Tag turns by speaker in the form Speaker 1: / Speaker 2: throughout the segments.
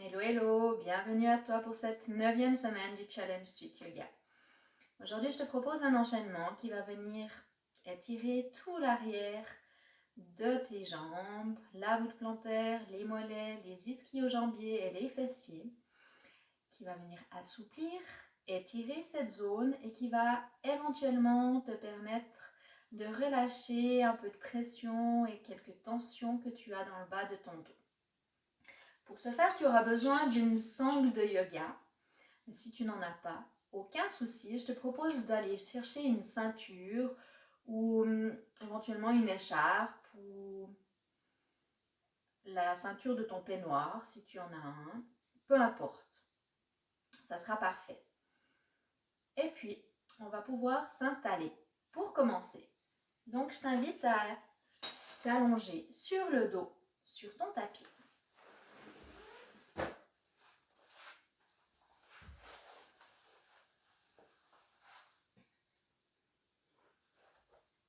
Speaker 1: Hello, hello, bienvenue à toi pour cette 9e semaine du Challenge Sweet Yoga. Aujourd'hui, je te propose un enchaînement qui va venir étirer tout l'arrière de tes jambes, la voûte plantaire, les mollets, les ischio-jambiers et les fessiers, qui va venir assouplir, étirer cette zone et qui va éventuellement te permettre de relâcher un peu de pression et quelques tensions que tu as dans le bas de ton dos. Pour ce faire, tu auras besoin d'une sangle de yoga. Mais si tu n'en as pas, aucun souci. Je te propose d'aller chercher une ceinture ou éventuellement une écharpe ou la ceinture de ton peignoir si tu en as un. Peu importe. Ça sera parfait. Et puis, on va pouvoir s'installer. Pour commencer, donc je t'invite à t'allonger sur le dos, sur ton tapis.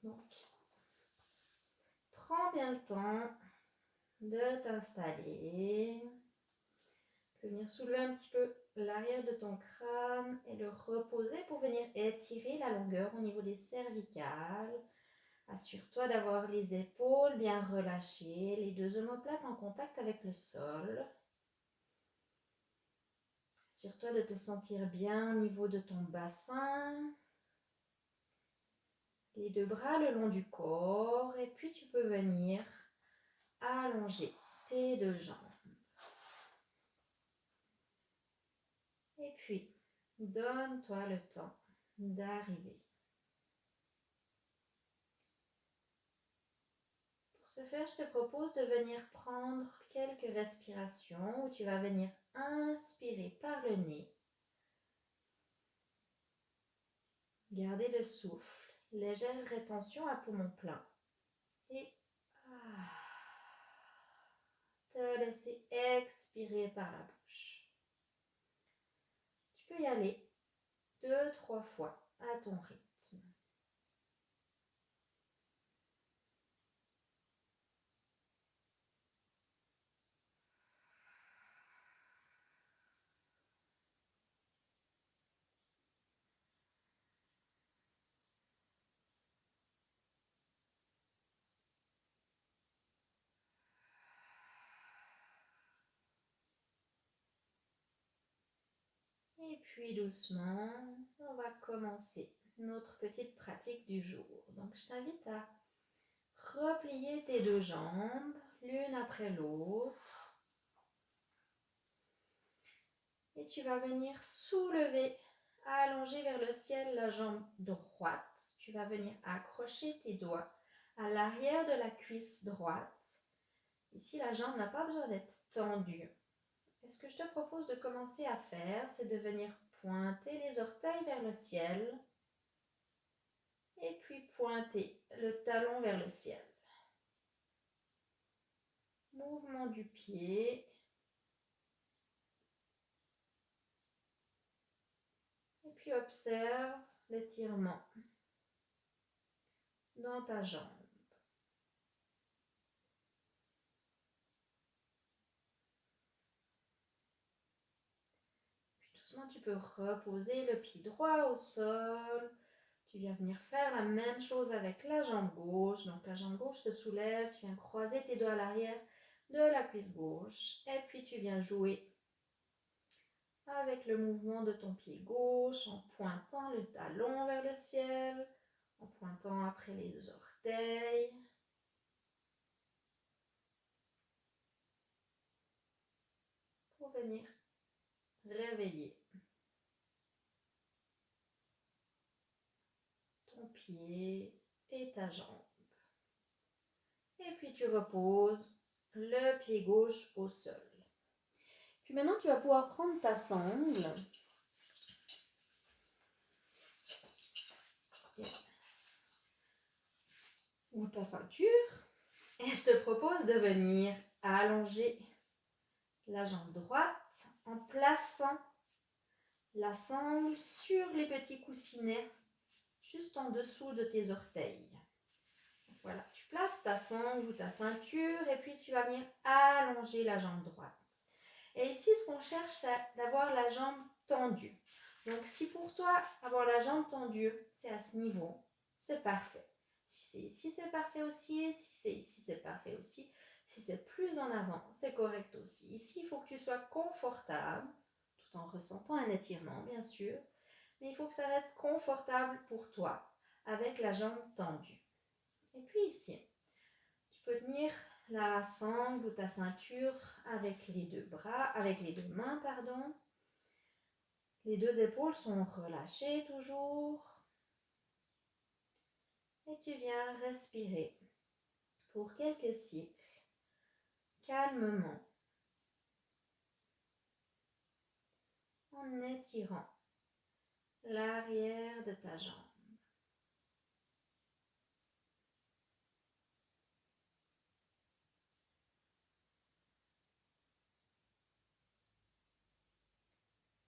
Speaker 1: Donc, prends bien le temps de t'installer. Tu peux venir soulever un petit peu l'arrière de ton crâne et le reposer pour venir étirer la longueur au niveau des cervicales. Assure-toi d'avoir les épaules bien relâchées, les deux omoplates en contact avec le sol. Assure-toi de te sentir bien au niveau de ton bassin. Les deux bras le long du corps et puis tu peux venir allonger tes deux jambes. Et puis, donne-toi le temps d'arriver. Pour ce faire, je te propose de venir prendre quelques respirations où tu vas venir inspirer par le nez. Garder le souffle, légère rétention à poumon plein. Et te laisser expirer par la bouche. Tu peux y aller 2-3 fois à ton rythme. Et puis doucement, on va commencer notre petite pratique du jour. Donc je t'invite à replier tes deux jambes l'une après l'autre. Et tu vas venir soulever, allonger vers le ciel la jambe droite. Tu vas venir accrocher tes doigts à l'arrière de la cuisse droite. Ici, la jambe n'a pas besoin d'être tendue. Et ce que je te propose de commencer à faire, c'est de venir pointer les orteils vers le ciel et puis pointer le talon vers le ciel. Mouvement du pied. Et puis observe l'étirement dans ta jambe. Puis doucement, tu peux reposer le pied droit au sol. Tu viens venir faire la même chose avec la jambe gauche. Donc la jambe gauche se soulève, tu viens croiser tes doigts à l'arrière de la cuisse gauche. Et puis tu viens jouer avec le mouvement de ton pied gauche en pointant le talon vers le ciel, en pointant après les orteils. Pour venir réveiller ton pied et ta jambe. Et puis tu reposes le pied gauche au sol. Puis maintenant tu vas pouvoir prendre ta sangle ou ta ceinture et je te propose de venir allonger la jambe droite en plaçant la sangle sur les petits coussinets juste en dessous de tes orteils. Voilà, tu places ta sangle ou ta ceinture et puis tu vas venir allonger la jambe droite. Et ici, ce qu'on cherche, c'est d'avoir la jambe tendue. Donc, si pour toi, avoir la jambe tendue, c'est à ce niveau, c'est parfait. Si c'est ici, c'est parfait aussi. Si c'est ici, c'est parfait aussi. Si c'est plus en avant, c'est correct aussi. Ici, il faut que tu sois confortable, tout en ressentant un étirement, bien sûr. Mais il faut que ça reste confortable pour toi, avec la jambe tendue. Et puis ici, tu peux tenir la sangle ou ta ceinture avec les deux bras, avec les deux mains, pardon. Les deux épaules sont relâchées toujours. Et tu viens respirer pour quelques cycles, calmement, en étirant l'arrière de ta jambe.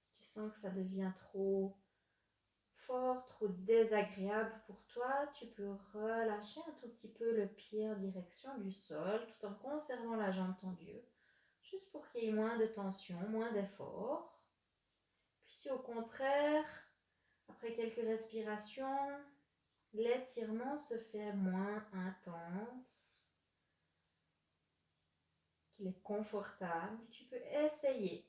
Speaker 1: Si tu sens que ça devient trop fort, trop désagréable pour toi, tu peux relâcher un tout petit peu le pied en direction du sol tout en conservant la jambe tendue, juste pour qu'il y ait moins de tension, moins d'effort. Puis si au contraire, après quelques respirations, l'étirement se fait moins intense, qu'il est confortable, tu peux essayer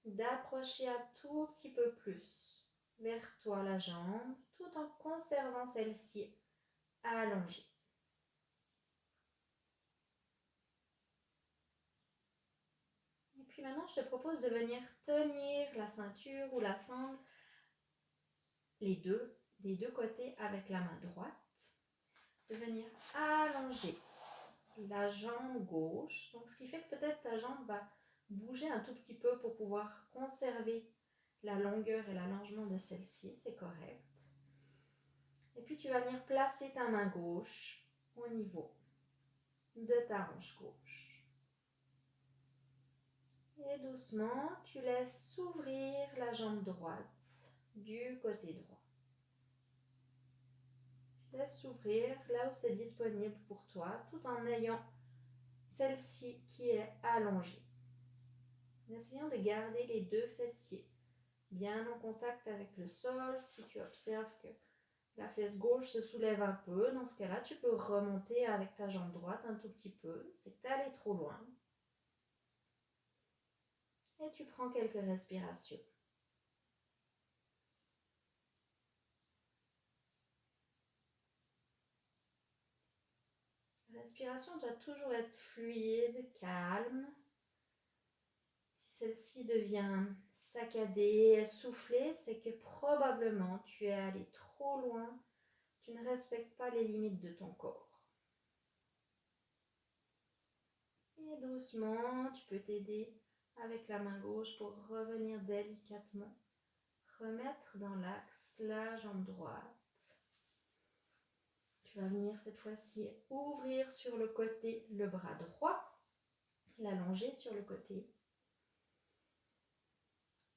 Speaker 1: d'approcher un tout petit peu plus vers toi la jambe tout en conservant celle-ci allongée. Et puis maintenant, je te propose de venir tenir la ceinture ou la sangle, des deux côtés avec la main droite, de venir allonger la jambe gauche, donc ce qui fait que peut-être ta jambe va bouger un tout petit peu pour pouvoir conserver la longueur et l'allongement de celle-ci, c'est correct. Et puis tu vas venir placer ta main gauche au niveau de ta hanche gauche. Et doucement, tu laisses s'ouvrir la jambe droite du côté droit. Tu laisses s'ouvrir là où c'est disponible pour toi, tout en ayant celle-ci qui est allongée. En essayant de garder les deux fessiers bien en contact avec le sol. Si tu observes que la fesse gauche se soulève un peu, dans ce cas-là, tu peux remonter avec ta jambe droite un tout petit peu. C'est que tu es allé trop loin. Et tu prends quelques respirations. La respiration doit toujours être fluide, calme. Si celle-ci devient saccadée, essoufflée, c'est que probablement tu es allé trop loin. Tu ne respectes pas les limites de ton corps. Et doucement, tu peux t'aider avec la main gauche pour revenir délicatement. Remettre dans l'axe la jambe droite. Tu vas venir cette fois-ci ouvrir sur le côté le bras droit, l'allonger sur le côté.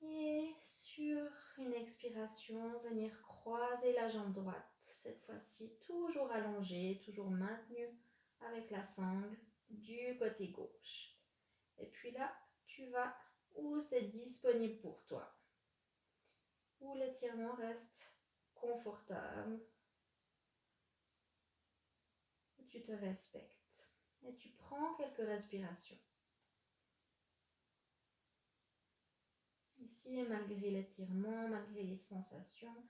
Speaker 1: Et sur une expiration, venir croiser la jambe droite. Cette fois-ci, toujours allongée, toujours maintenue avec la sangle du côté gauche. Et puis là, tu vas où c'est disponible pour toi, où l'étirement reste confortable, où tu te respectes. Et tu prends quelques respirations. Ici, malgré l'étirement, malgré les sensations,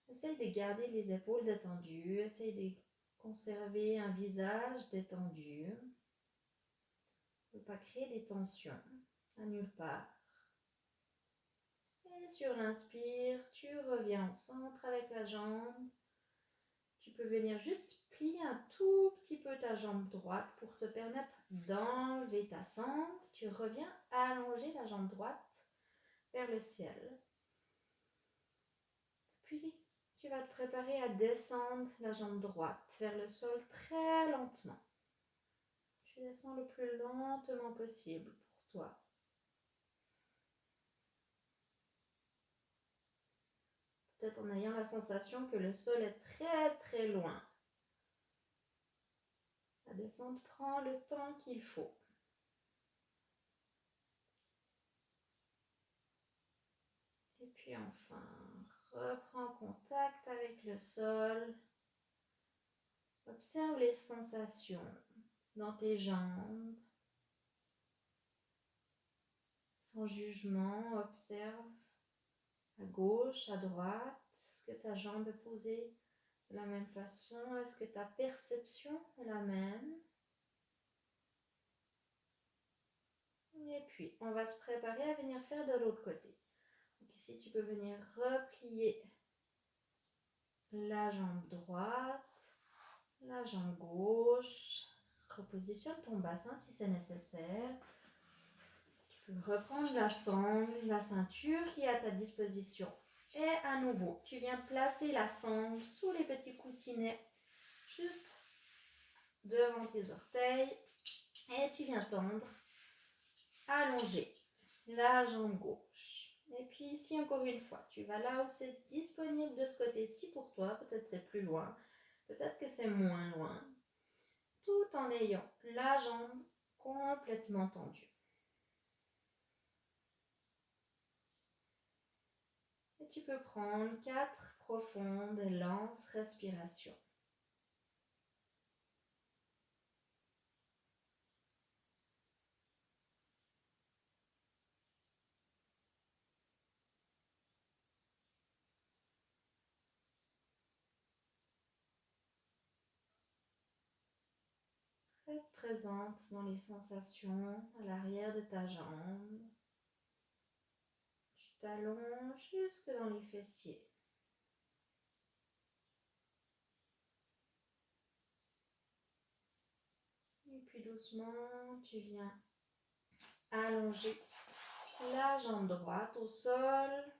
Speaker 1: essaye de garder les épaules détendues, essaye de conserver un visage détendu. Ne pas créer des tensions à nulle part. Et sur l'inspire, tu reviens au centre avec la jambe. Tu peux venir juste plier un tout petit peu ta jambe droite pour te permettre d'enlever ta sangle. Tu reviens allonger la jambe droite vers le ciel. Puis, tu vas te préparer à descendre la jambe droite vers le sol très lentement. Tu descends le plus lentement possible pour toi. Peut-être en ayant la sensation que le sol est très très loin. La descente prend le temps qu'il faut. puis enfin, reprends contact avec le sol. Observe les sensations dans tes jambes. Sans jugement, observe à gauche, à droite. Est-ce que ta jambe est posée de la même façon? Est-ce que ta perception est la même? Et puis, on va se préparer à venir faire de l'autre côté. Donc ici, tu peux venir replier la jambe droite, la jambe gauche. Repositionne ton bassin si c'est nécessaire. Tu peux reprendre la sangle, la ceinture qui est à ta disposition. Et à nouveau, tu viens placer la sangle sous les petits coussinets, juste devant tes orteils. Et tu viens tendre, allonger la jambe gauche. Et puis ici, encore une fois, tu vas là où c'est disponible de ce côté-ci pour toi. Peut-être c'est plus loin, peut-être que c'est moins loin. Tout en ayant la jambe complètement tendue. Et tu peux prendre 4 profondes et lentes respirations. Reste présente dans les sensations à l'arrière de ta jambe. Tu t'allonges jusque dans les fessiers. Et puis doucement, tu viens allonger la jambe droite au sol.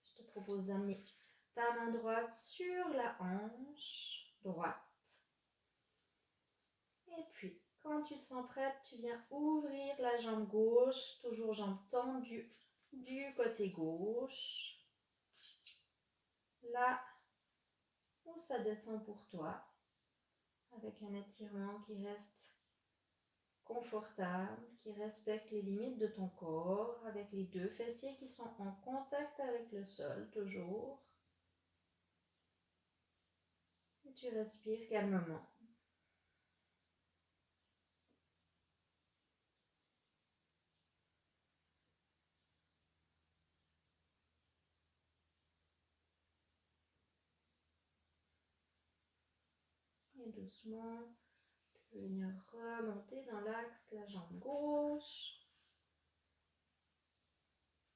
Speaker 1: Je te propose d'amener ta main droite sur la hanche droite. Et puis, quand tu te sens prête, tu viens ouvrir la jambe gauche, toujours jambe tendue du côté gauche. Là où ça descend pour toi, avec un étirement qui reste confortable, qui respecte les limites de ton corps, avec les 2 fessiers qui sont en contact avec le sol, toujours. Et tu respires calmement. Et doucement, tu peux venir remonter dans l'axe, la jambe gauche.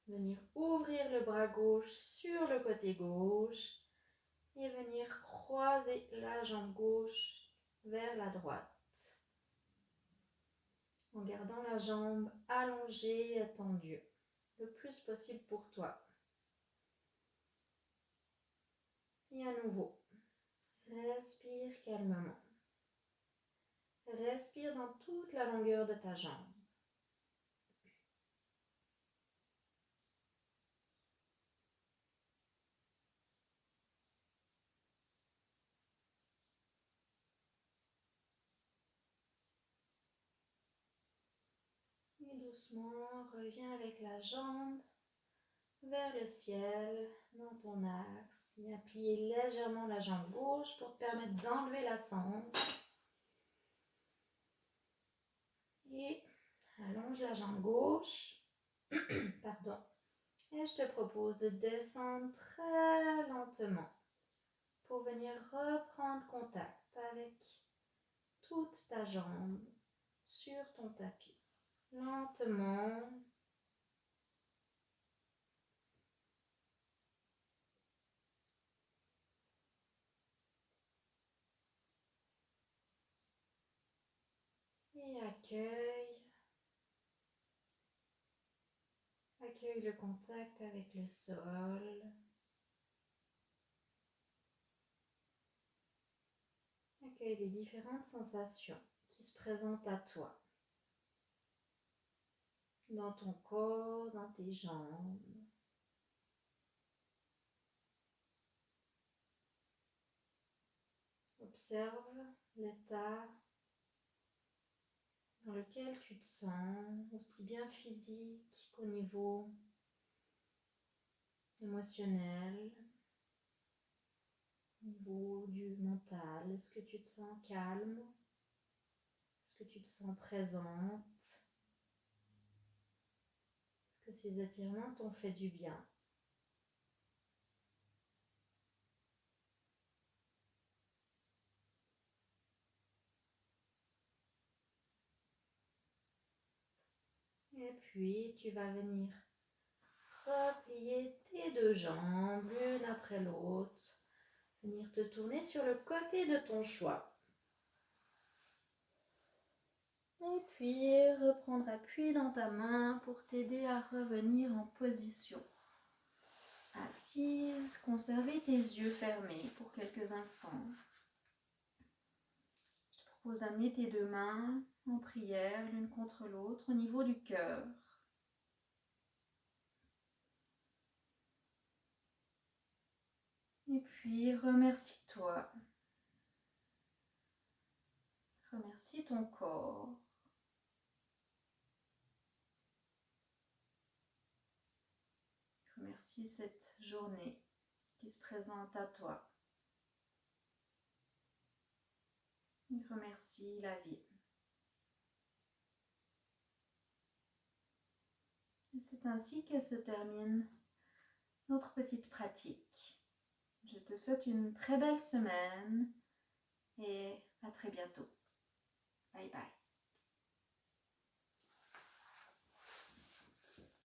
Speaker 1: Venir ouvrir le bras gauche sur le côté gauche. Et venir croiser la jambe gauche vers la droite. En gardant la jambe allongée et tendue le plus possible pour toi. Et à nouveau, respire calmement. Respire dans toute la longueur de ta jambe. Et doucement, reviens avec la jambe vers le ciel, dans ton axe. Viens plier légèrement la jambe gauche pour te permettre d'enlever la sangle. Et allonge la jambe gauche. Pardon. Et je te propose de descendre très lentement pour venir reprendre contact avec toute ta jambe sur ton tapis. Lentement. Et accueille le contact avec le sol. Accueille les différentes sensations qui se présentent à toi. Dans ton corps, dans tes jambes. Observe l'état dans lequel tu te sens, aussi bien physique qu'au niveau émotionnel, au niveau du mental. Est-ce que tu te sens calme? Est-ce que tu te sens présente? Est-ce que ces étirements t'ont fait du bien? Et puis, tu vas venir replier tes deux jambes l'une après l'autre. Venir te tourner sur le côté de ton choix. Et puis, reprendre appui dans ta main pour t'aider à revenir en position. Assise, conserver tes yeux fermés pour quelques instants. Je te propose d'amener tes deux mains en prière l'une contre l'autre au niveau du cœur. Et puis, remercie-toi. Remercie ton corps. Remercie cette journée qui se présente à toi. Remercie la vie. Et c'est ainsi que se termine notre petite pratique. Je te souhaite une très belle semaine et à très bientôt. Bye bye.